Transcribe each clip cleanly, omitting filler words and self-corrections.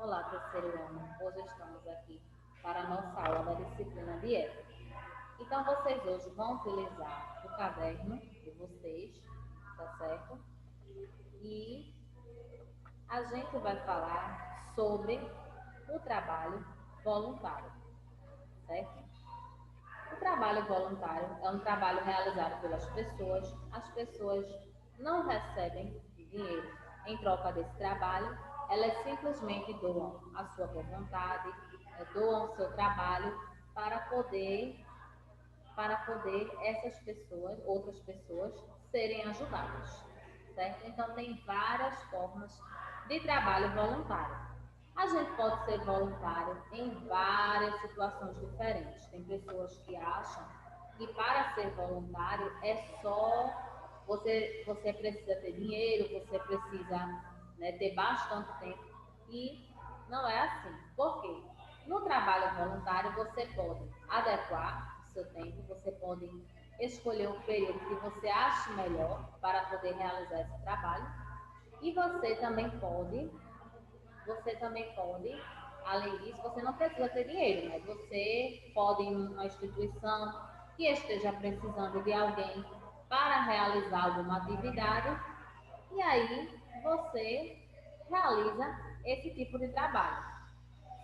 Olá, terceiro ano. Hoje estamos aqui para a nossa aula da disciplina de ética. Então, vocês hoje vão utilizar o caderno de vocês, tá certo? E a gente vai falar sobre o trabalho voluntário, certo? O trabalho voluntário é um trabalho realizado pelas pessoas. As pessoas não recebem dinheiro em troca desse trabalho, elas simplesmente doam a sua boa vontade, doam o seu trabalho para poder, para poder essas pessoas, outras pessoas, serem ajudadas, certo? Então, tem várias formas de trabalho voluntário. A gente pode ser voluntário em várias situações diferentes. Tem pessoas que acham que para ser voluntário é só você precisa ter dinheiro, você precisa, né, ter bastante tempo. E não é assim. Por quê? No trabalho voluntário você pode adequar o seu tempo, você pode escolher um período que você ache melhor para poder realizar esse trabalho. E você também pode, além disso, você não precisa ter dinheiro, mas você pode ir em uma instituição que esteja precisando de alguém para realizar alguma atividade e aí você realiza esse tipo de trabalho,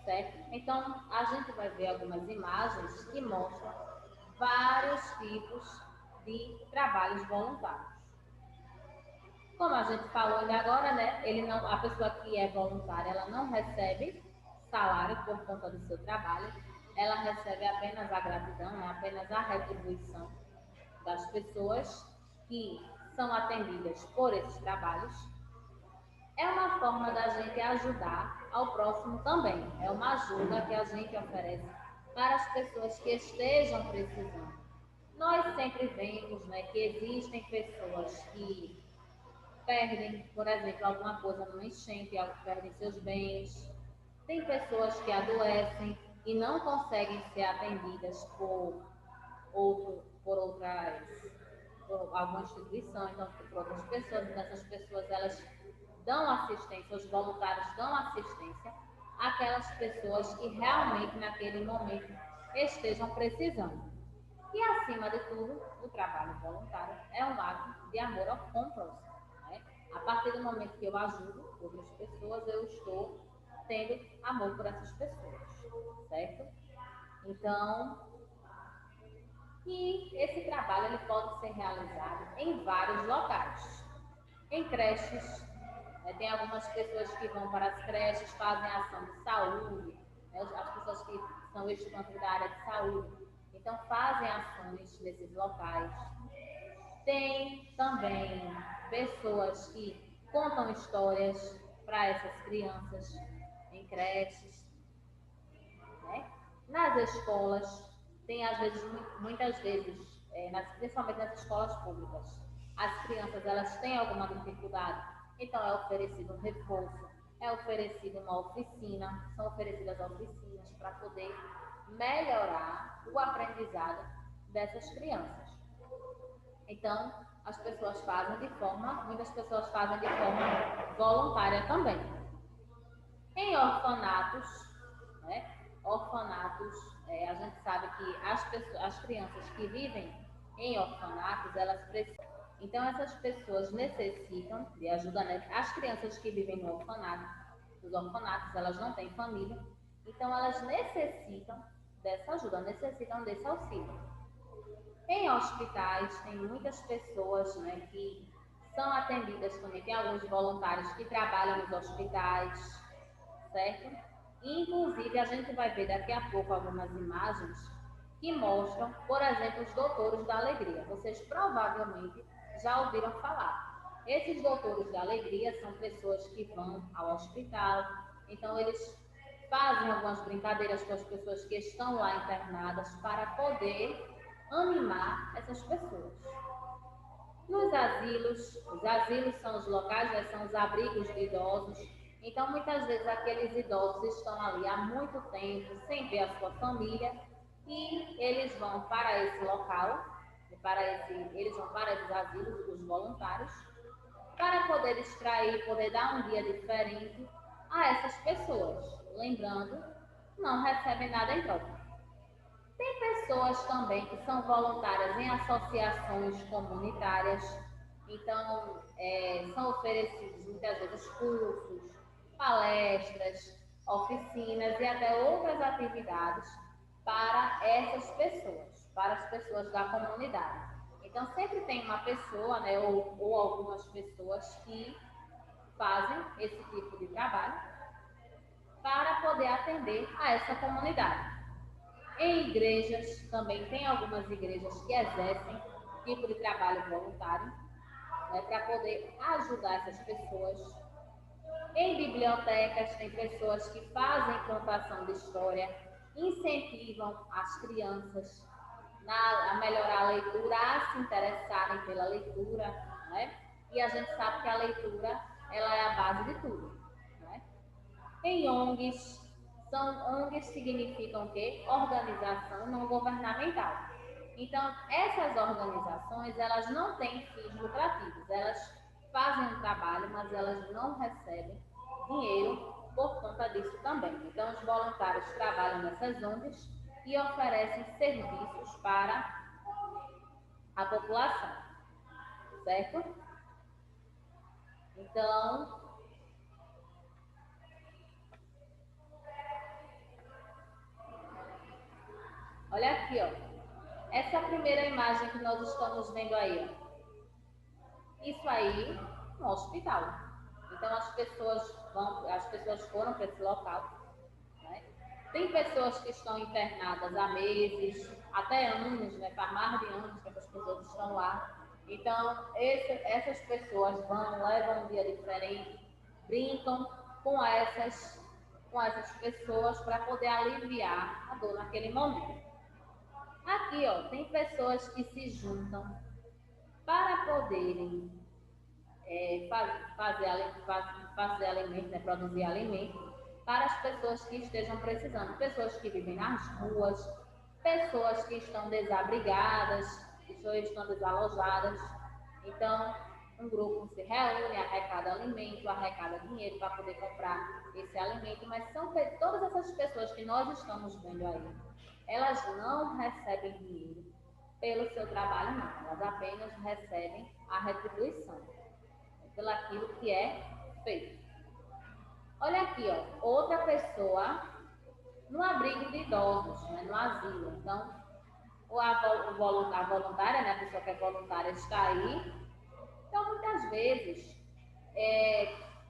certo? Então, a gente vai ver algumas imagens que mostram vários tipos de trabalhos voluntários. Como a gente falou ainda agora, né? A pessoa que é voluntária, ela não recebe salário por conta do seu trabalho, ela recebe apenas a gratidão, né? Apenas a retribuição das pessoas que são atendidas por esses trabalhos. É uma forma da gente ajudar ao próximo também. É uma ajuda que a gente oferece para as pessoas que estejam precisando. Nós sempre vemos, né, que existem pessoas que perdem, por exemplo, alguma coisa numa enchente, perdem seus bens. Tem pessoas que adoecem e não conseguem ser atendidas por alguma instituição, então por outras pessoas. Então, essas pessoas elas dão assistência, os voluntários dão assistência àquelas pessoas que realmente naquele momento estejam precisando. E, acima de tudo, o trabalho voluntário é um ato de amor com o próximo. Né? A partir do momento que eu ajudo outras pessoas, eu estou tendo amor por essas pessoas, certo? Então, e esse trabalho ele pode ser realizado em vários locais. Em creches, né, tem algumas pessoas que vão para as creches, fazem ação de saúde, né, as pessoas que são estudantes da área de saúde, então fazem ações nesses locais. Tem também pessoas que contam histórias para essas crianças em creches, né? Nas escolas, tem às vezes, muitas vezes, principalmente nas escolas públicas, as crianças elas têm alguma dificuldade, então é oferecido um reforço, é oferecida uma oficina, são oferecidas oficinas para poder melhorar o aprendizado dessas crianças. Então, muitas pessoas fazem de forma voluntária também. Em orfanatos, né? Orfanatos, a gente sabe que as crianças que vivem em orfanatos, elas precisam. Então, essas pessoas necessitam de ajuda, né? As crianças que vivem no orfanato, nos orfanatos, elas não têm família, então elas necessitam dessa ajuda, necessitam desse auxílio. Em hospitais, tem muitas pessoas, né, que são atendidas também, tem alguns voluntários que trabalham nos hospitais, certo? E, inclusive, a gente vai ver daqui a pouco algumas imagens que mostram, por exemplo, os doutores da alegria. Vocês provavelmente já ouviram falar. Esses doutores da alegria são pessoas que vão ao hospital, então eles fazem algumas brincadeiras com as pessoas que estão lá internadas para poder animar essas pessoas. Nos asilos, os asilos são os locais, né, são os abrigos de idosos. Então, muitas vezes, aqueles idosos estão ali há muito tempo, sem ver a sua família, e eles vão para esse local, eles vão para esses asilos, os voluntários, para poder distrair, poder dar um dia diferente a essas pessoas. Lembrando, não recebem nada em troca. Tem pessoas também que são voluntárias em associações comunitárias, então são oferecidos muitas vezes cursos, palestras, oficinas e até outras atividades para essas pessoas, para as pessoas da comunidade. Então sempre tem uma pessoa, né, ou algumas pessoas que fazem esse tipo de trabalho para poder atender a essa comunidade. Em igrejas, também tem algumas igrejas que exercem tipo de trabalho voluntário, né, para poder ajudar essas pessoas. Em bibliotecas, tem pessoas que fazem contação de história, incentivam as crianças a melhorar a leitura, a se interessarem pela leitura, né? E a gente sabe que a leitura ela é a base de tudo, né? Em ONGs, ONGs significam o quê? Organização não governamental. Então, essas organizações, elas não têm fins lucrativos, elas fazem um trabalho, mas elas não recebem dinheiro por conta disso também. Então, os voluntários trabalham nessas ONGs e oferecem serviços para a população, certo? Então, olha aqui, ó. Essa primeira imagem que nós estamos vendo aí, ó. Isso aí, no hospital. Então as pessoas foram para esse local, né? Tem pessoas que estão internadas há meses, até anos, né? Faz mais de anos que essas pessoas estão lá. Então, essas pessoas vão, levam um dia diferente, brincam com essas pessoas para poder aliviar a dor naquele momento. Aqui, ó, tem pessoas que se juntam para poderem fazer alimento, né, produzir alimento para as pessoas que estejam precisando, pessoas que vivem nas ruas, pessoas que estão desabrigadas, que estão desalojadas. Então, um grupo se reúne, arrecada alimento, arrecada dinheiro para poder comprar esse alimento, mas são todas essas pessoas que nós estamos vendo aí, elas não recebem dinheiro pelo seu trabalho, não, elas apenas recebem a retribuição pelaquilo que é feito. Olha aqui, ó, outra pessoa no abrigo de idosos, né, no asilo. Então, a voluntária, né, a pessoa que é voluntária está aí. Então, muitas vezes,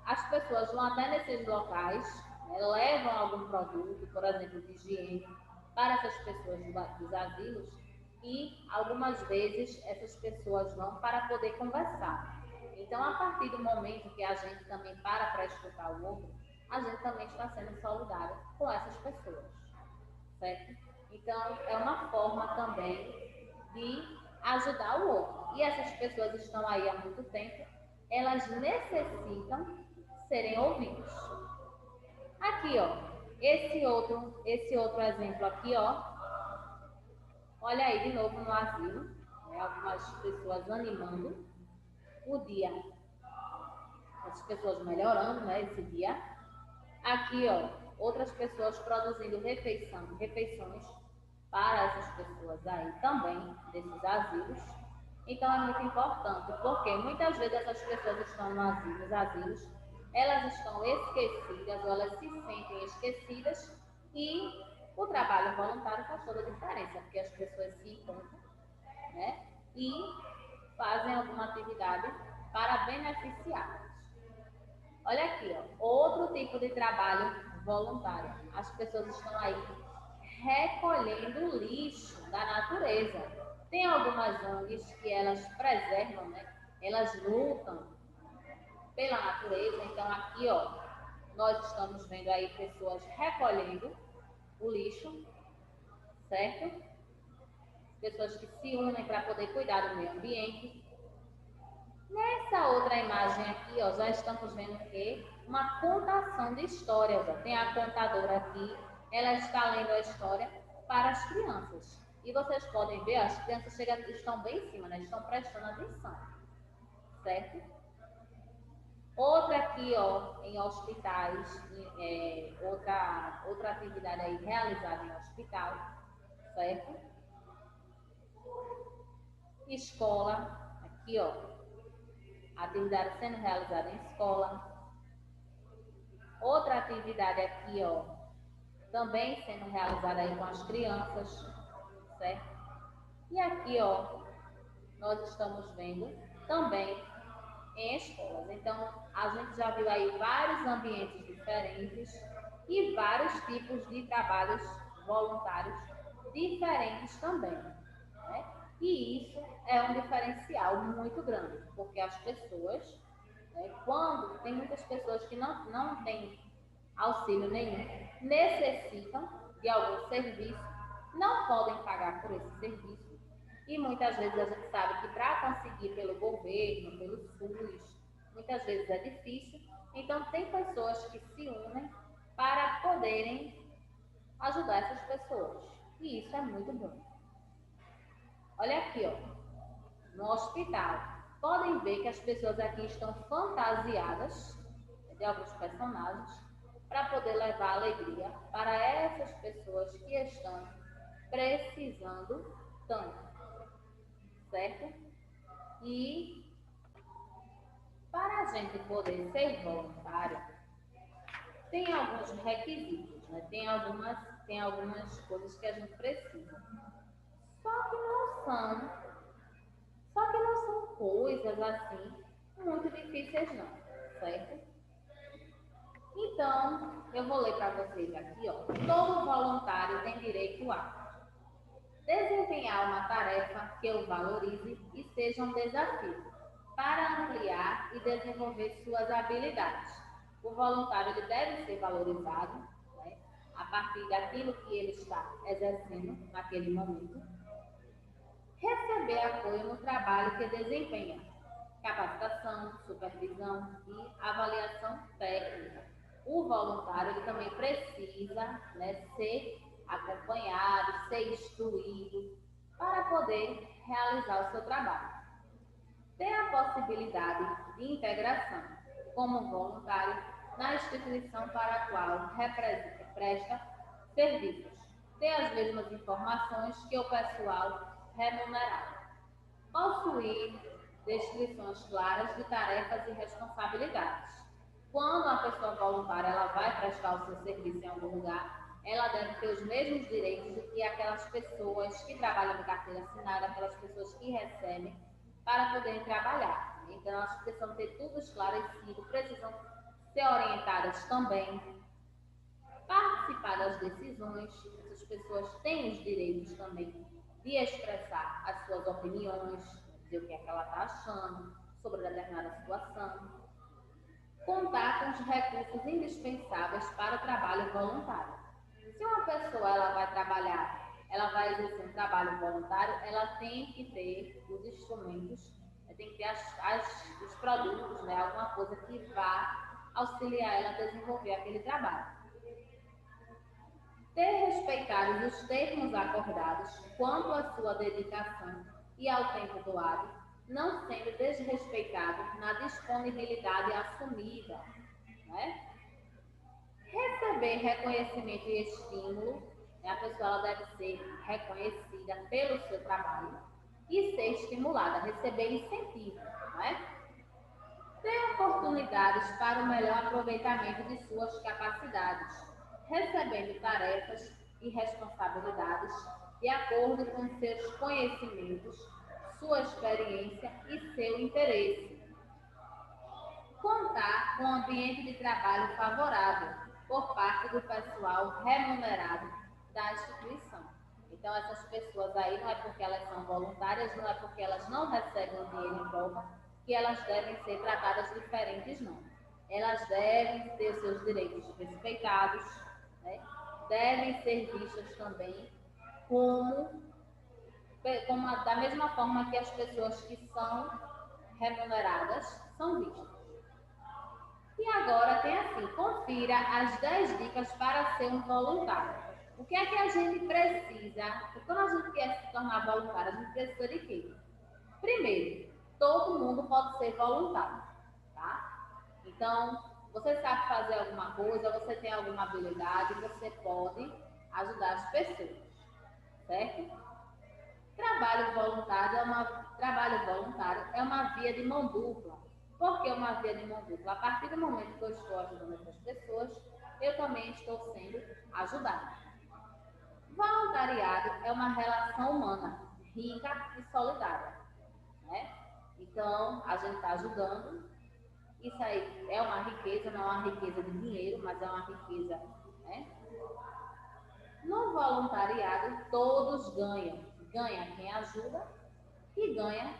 as pessoas vão até nesses locais, né, levam algum produto, por exemplo, de higiene, para essas pessoas dos asilos e algumas vezes essas pessoas vão para poder conversar. Então, a partir do momento que a gente também para escutar o outro, a gente também está sendo solidário com essas pessoas, certo? Então, é uma forma também de ajudar o outro. E essas pessoas estão aí há muito tempo, elas necessitam serem ouvidas. Aqui, ó, esse outro exemplo aqui, ó, olha aí de novo no asilo, né, algumas pessoas animando o dia, as pessoas melhorando, né, esse dia. Aqui, ó, outras pessoas produzindo refeições para essas pessoas aí também, desses asilos. Então é muito importante, porque muitas vezes essas pessoas estão nos asilos, elas estão esquecidas ou elas se sentem esquecidas e o trabalho voluntário faz toda a diferença, porque as pessoas se encontram, né, e fazem alguma atividade para beneficiá-las. Olha aqui, ó, outro tipo de trabalho voluntário. As pessoas estão aí recolhendo lixo da natureza. Tem algumas ONGs que elas preservam, né? Elas lutam pela natureza. Então aqui, ó, nós estamos vendo aí pessoas recolhendo o lixo, certo? Pessoas que se unem para poder cuidar do meio ambiente. Nessa outra imagem aqui, ó, já estamos vendo que uma contação de histórias. Ó. Tem a contadora aqui, ela está lendo a história para as crianças. E vocês podem ver, ó, as crianças estão bem em cima, né? Estão prestando atenção, certo? Outra aqui, ó, em hospitais, outra atividade aí realizada em hospital, certo? Escola, aqui, ó, atividade sendo realizada em escola. Outra atividade aqui, ó, também sendo realizada aí com as crianças, certo? E aqui, ó, nós estamos vendo também em escolas. Então, a gente já viu aí vários ambientes diferentes e vários tipos de trabalhos voluntários diferentes também, né? E isso é um diferencial muito grande, porque as pessoas, né, quando tem muitas pessoas que não têm auxílio nenhum, necessitam de algum serviço, não podem pagar por esse serviço, e muitas vezes a gente sabe que para conseguir pelo governo, pelo SUS, muitas vezes é difícil. Então tem pessoas que se unem para poderem ajudar essas pessoas. E isso é muito bom. Olha aqui, ó, no hospital. Podem ver que as pessoas aqui estão fantasiadas de alguns personagens para poder levar alegria para essas pessoas que estão precisando tanto, certo? E para a gente poder ser voluntário, tem alguns requisitos, né? Tem algumas coisas que a gente precisa. Só que não são, só que não são coisas assim muito difíceis não, certo? Então, eu vou ler para vocês aqui, ó. Todo voluntário tem direito a desempenhar uma tarefa que o valorize e seja um desafio para ampliar e desenvolver suas habilidades. O voluntário ele deve ser valorizado, né, a partir daquilo que ele está exercendo naquele momento. Receber apoio no trabalho que desempenha, capacitação, supervisão e avaliação técnica. O voluntário ele também precisa, né, ser acompanhado, ser instruído para poder realizar o seu trabalho. Ter a possibilidade de integração como voluntário na instituição para a qual presta serviços. Ter as mesmas informações que o pessoal remunerado. Possuir descrições claras de tarefas e responsabilidades. Quando a pessoa voluntária ela vai prestar o seu serviço em algum lugar, ela deve ter os mesmos direitos do que aquelas pessoas que trabalham de carteira assinada, aquelas pessoas que recebem para poderem trabalhar. Então, elas precisam ter tudo esclarecido, precisam ser orientadas também, participar das decisões. Essas pessoas têm os direitos também de expressar as suas opiniões, dizer o que é que ela está achando sobre determinada situação. Contar com os recursos indispensáveis para o trabalho voluntário. Se uma pessoa ela vai trabalhar, ela vai exercer um trabalho voluntário, ela tem que ter os instrumentos, tem que ter os produtos, né, alguma coisa que vá auxiliar ela a desenvolver aquele trabalho. Ter respeitado os termos acordados quanto à sua dedicação e ao tempo doado, não sendo desrespeitado na disponibilidade assumida, né? Receber reconhecimento e estímulo, né? A pessoa ela deve ser reconhecida pelo seu trabalho e ser estimulada, receber incentivo, né? Ter oportunidades para o melhor aproveitamento de suas capacidades, recebendo tarefas e responsabilidades de acordo com seus conhecimentos, sua experiência e seu interesse. Contar com um ambiente de trabalho favorável por parte do pessoal remunerado da instituição. Então, essas pessoas aí, não é porque elas são voluntárias, não é porque elas não recebem dinheiro em troca, que elas devem ser tratadas diferentes, não. Elas devem ter seus direitos respeitados, né? Devem ser vistas também da mesma forma que as pessoas que são remuneradas são vistas. E agora tem assim, confira as 10 dicas para ser um voluntário. O que é que a gente precisa? Quando a gente quer se tornar voluntário, a gente precisa de quê? Primeiro, todo mundo pode ser voluntário, tá? Então, você sabe fazer alguma coisa, você tem alguma habilidade, você pode ajudar as pessoas, certo? Trabalho voluntário é uma via de mão dupla. Por que uma via de mão dupla? A partir do momento que eu estou ajudando outras pessoas, eu também estou sendo ajudada. Voluntariado é uma relação humana rica e solidária, né? Então, a gente está ajudando. Isso aí é uma riqueza, não é uma riqueza de dinheiro, mas é uma riqueza, né? No voluntariado, todos ganham. Ganha quem ajuda e ganha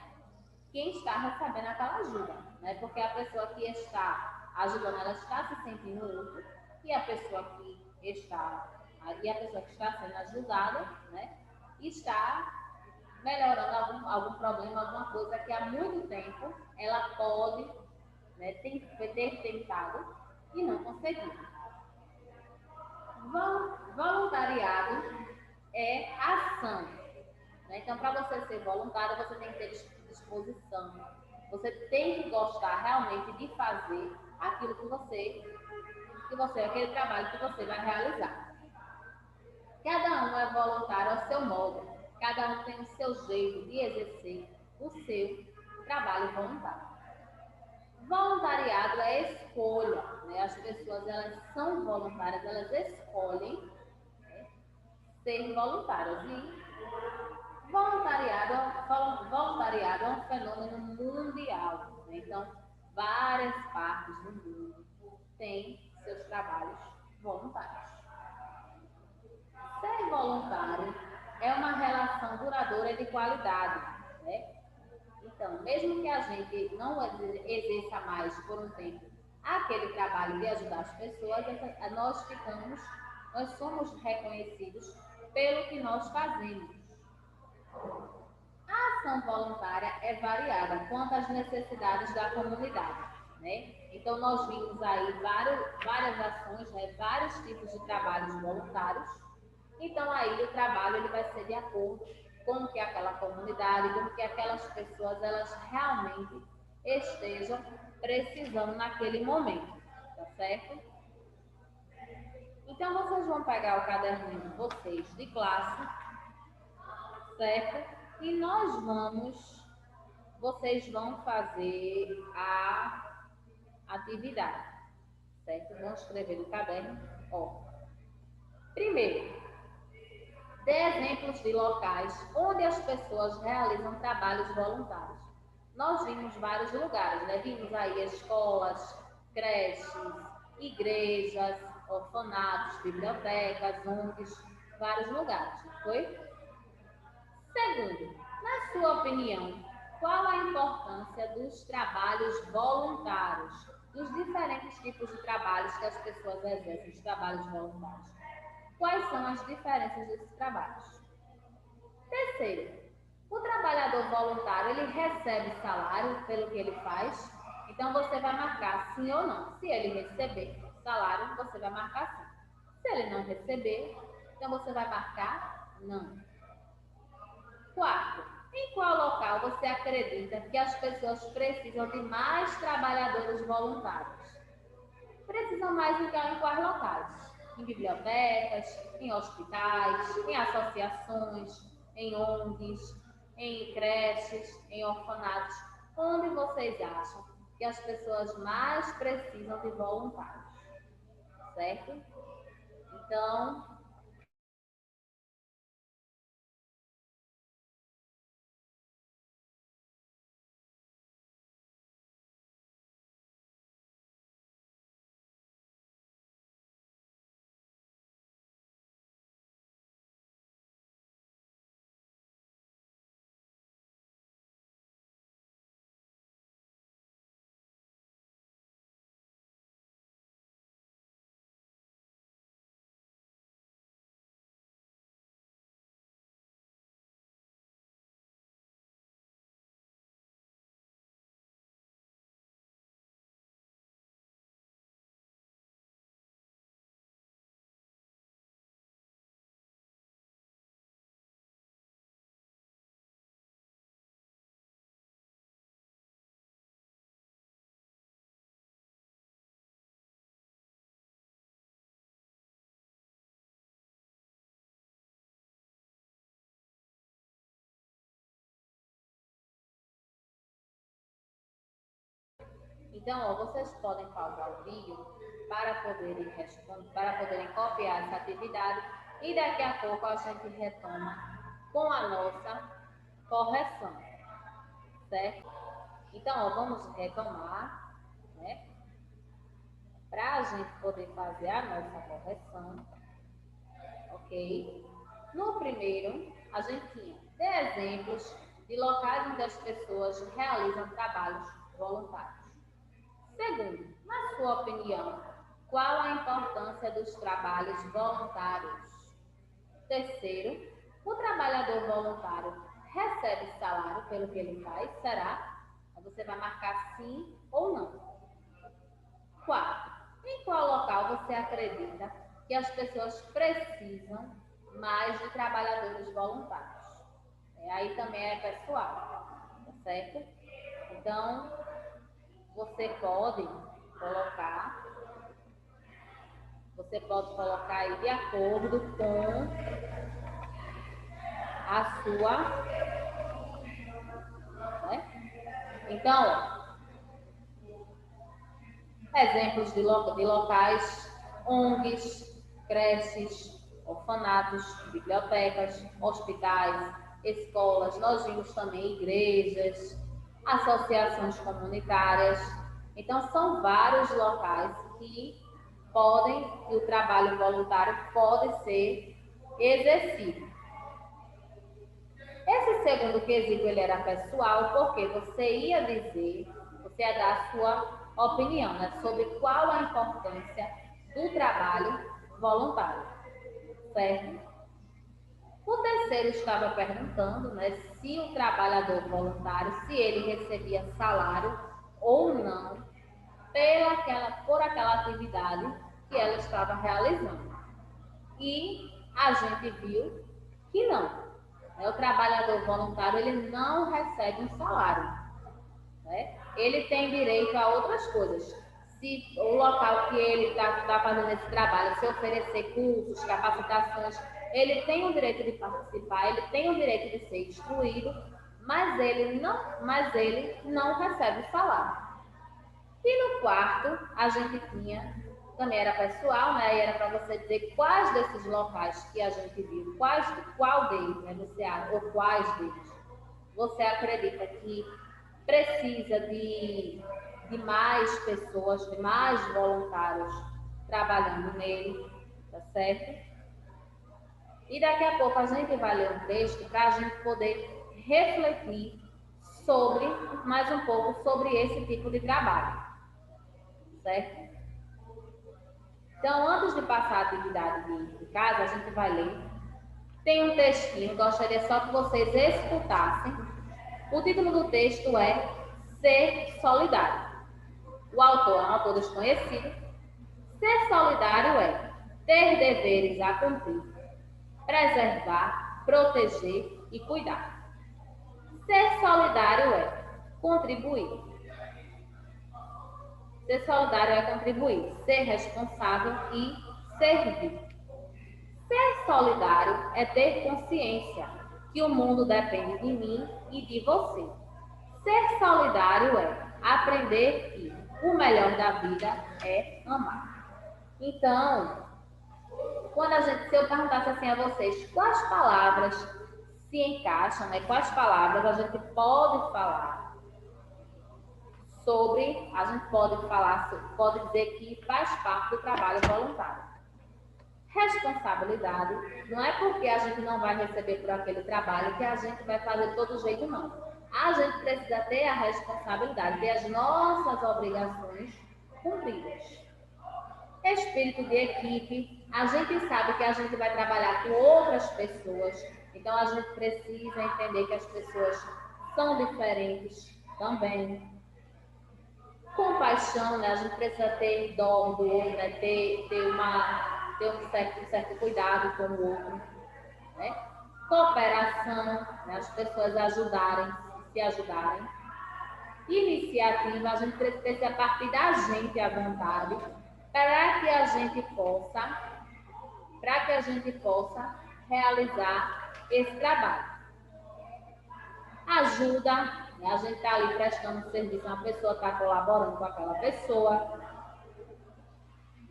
quem está recebendo aquela ajuda, né? Porque a pessoa que está ajudando, ela está se sentindo útil e a pessoa que está sendo ajudada, né? Está melhorando algum problema, alguma coisa que há muito tempo ela pode, né, ter tentado e não conseguiu. Voluntariado é ação. Né? Então, para você ser voluntário, você tem que ter disposição. Você tem que gostar realmente de fazer aquilo aquele trabalho que você vai realizar. Cada um é voluntário ao seu modo. Cada um tem o seu jeito de exercer o seu trabalho voluntário. Voluntariado é escolha, né? As pessoas elas são voluntárias, elas escolhem, né, ser voluntárias. E voluntariado é um fenômeno mundial, né? Então, várias partes do mundo têm seus trabalhos voluntários. Ser voluntário é uma relação duradoura de qualidade, né? Então, mesmo que a gente não exerça mais por um tempo aquele trabalho de ajudar as pessoas, nós somos reconhecidos pelo que nós fazemos. A ação voluntária é variada quanto às necessidades da comunidade, né? Então, nós vimos aí várias ações, né? Vários tipos de trabalhos voluntários. Então, aí o trabalho ele vai ser de acordo com o que aquela comunidade, com o que aquelas pessoas elas realmente estejam precisando naquele momento, tá certo? Então, vocês vão pegar o caderninho de vocês de classe, certo? E vocês vão fazer a atividade, certo? Vão escrever no caderno, ó. Primeiro, dê exemplos de locais onde as pessoas realizam trabalhos voluntários. Nós vimos vários lugares, né? Vimos aí escolas, creches, igrejas, orfanatos, bibliotecas, ONGs, vários lugares, não foi? Segundo, na sua opinião, qual a importância dos trabalhos voluntários, dos diferentes tipos de trabalhos que as pessoas exercem, os trabalhos voluntários? Quais são as diferenças desses trabalhos? Terceiro, o trabalhador voluntário, ele recebe salário pelo que ele faz? Então, você vai marcar sim ou não. Se ele receber salário, você vai marcar sim. Se ele não receber, então você vai marcar não. Quarto, em qual local você acredita que as pessoas precisam de mais trabalhadores voluntários? Precisam mais então em quais locais? Em bibliotecas, em hospitais, em associações, em ONGs, em creches, em orfanatos. Onde vocês acham que as pessoas mais precisam de voluntários? Certo? Então, Então, ó, vocês podem pausar o vídeo para poderem responder, para poderem copiar essa atividade e daqui a pouco a gente retoma com a nossa correção, certo? Então, ó, vamos retomar, né? Para a gente poder fazer a nossa correção, ok? No primeiro, a gente tinha exemplos de locais onde as pessoas realizam trabalhos voluntários. Segundo, na sua opinião, qual a importância dos trabalhos voluntários? Terceiro, o trabalhador voluntário recebe salário pelo que ele faz? Será? Você vai marcar sim ou não. Quarto, em qual local você acredita que as pessoas precisam mais de trabalhadores voluntários? Aí também é pessoal, tá certo? Então, você pode colocar aí de acordo com a sua, né? Então, exemplos de locais, ONGs, creches, orfanatos, bibliotecas, hospitais, escolas, nós vimos também igrejas, associações comunitárias. Então, são vários locais que o trabalho voluntário pode ser exercido. Esse segundo quesito, ele era pessoal, porque você ia dar a sua opinião, né, sobre qual a importância do trabalho voluntário, certo? O terceiro estava perguntando, né, se o trabalhador voluntário, se ele recebia salário ou não por aquela atividade que ela estava realizando. E a gente viu que não. O trabalhador voluntário, ele não recebe um salário, né? Ele tem direito a outras coisas. Se o local que ele está fazendo esse trabalho, se oferecer cursos, capacitações, ele tem o direito de participar, ele tem o direito de ser instruído, mas ele não recebe o salário. E no quarto, a gente tinha, também era pessoal, né? E era para você dizer quais desses locais que a gente viu, qual deles, né? Ou quais deles você acredita que precisa de mais pessoas, de mais voluntários trabalhando nele, tá certo? E daqui a pouco a gente vai ler um texto para a gente poder refletir mais um pouco sobre esse tipo de trabalho, certo? Então, antes de passar a atividade de casa, a gente vai ler. Tem um textinho, gostaria só que vocês escutassem. O título do texto é Ser Solidário. O autor é um autor desconhecido. Ser solidário é ter deveres a cumprir, preservar, proteger e cuidar. Ser solidário é contribuir. Ser solidário é contribuir, ser responsável e servir. Ser solidário é ter consciência que o mundo depende de mim e de você. Ser solidário é aprender que o melhor da vida é amar. Então, se eu perguntasse assim a vocês, quais palavras se encaixam, né? Quais palavras a gente pode falar pode dizer que faz parte do trabalho voluntário. Responsabilidade, não é porque a gente não vai receber por aquele trabalho que a gente vai fazer de todo jeito, não. A gente precisa ter a responsabilidade, ter as nossas obrigações cumpridas. Espírito de equipe, a gente sabe que a gente vai trabalhar com outras pessoas, então a gente precisa entender que as pessoas são diferentes também. Compaixão, né? A gente precisa ter dó do outro, né? ter um certo cuidado com o outro, né? Cooperação, né? As pessoas se ajudarem. Iniciativa, a gente precisa partir da gente à vontade para que a gente possa realizar esse trabalho. Ajuda, A gente está ali prestando um serviço, uma pessoa está colaborando com aquela pessoa.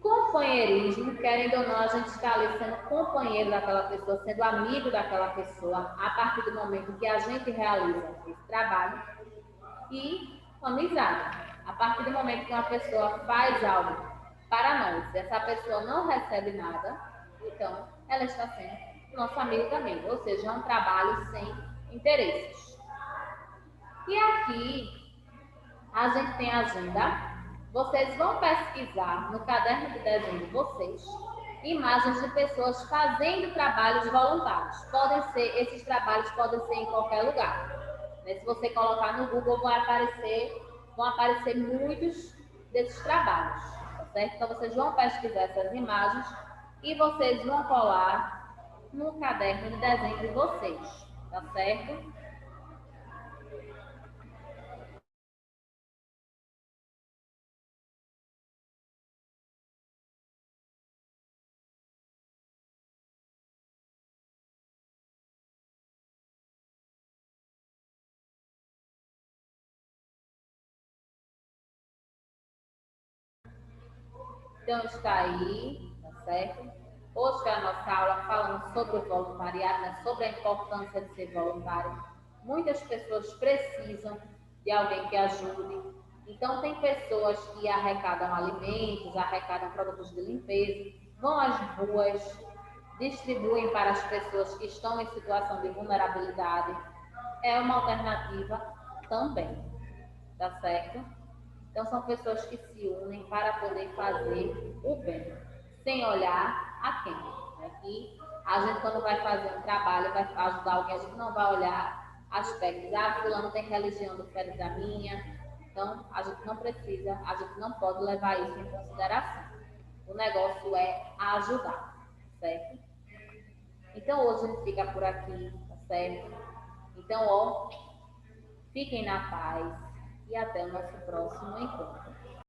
Companheirismo, querendo ou não, a gente está ali sendo companheiro daquela pessoa, sendo amigo daquela pessoa, a partir do momento que a gente realiza esse trabalho. E amizade, a partir do momento que uma pessoa faz algo para nós, se essa pessoa não recebe nada, então ela está sendo nosso amigo também, ou seja, é um trabalho sem interesses. E aqui a gente tem a agenda. Vocês vão pesquisar no caderno de desenho de vocês imagens de pessoas fazendo trabalhos voluntários. Esses trabalhos podem ser em qualquer lugar. Se você colocar no Google, vão aparecer muitos desses trabalhos, tá certo? Então vocês vão pesquisar essas imagens e vocês vão colar no caderno de desenho de vocês, tá certo? Então está aí, tá certo? Hoje é a nossa aula falando sobre o voluntariado, né? Sobre a importância de ser voluntário. Muitas pessoas precisam de alguém que ajude. Então tem pessoas que arrecadam alimentos, arrecadam produtos de limpeza, vão às ruas, distribuem para as pessoas que estão em situação de vulnerabilidade. É uma alternativa também, tá certo? Então, são pessoas que se unem para poder fazer o bem, sem olhar a quem. E a gente, quando vai fazer um trabalho, vai ajudar alguém, a gente não vai olhar aspectos. Ah, fulano tem religião diferente da minha. Então, a gente não precisa, a gente não pode levar isso em consideração. O negócio é ajudar, certo? Então, hoje a gente fica por aqui, tá certo? Então, ó, fiquem na paz e até o nosso próximo encontro.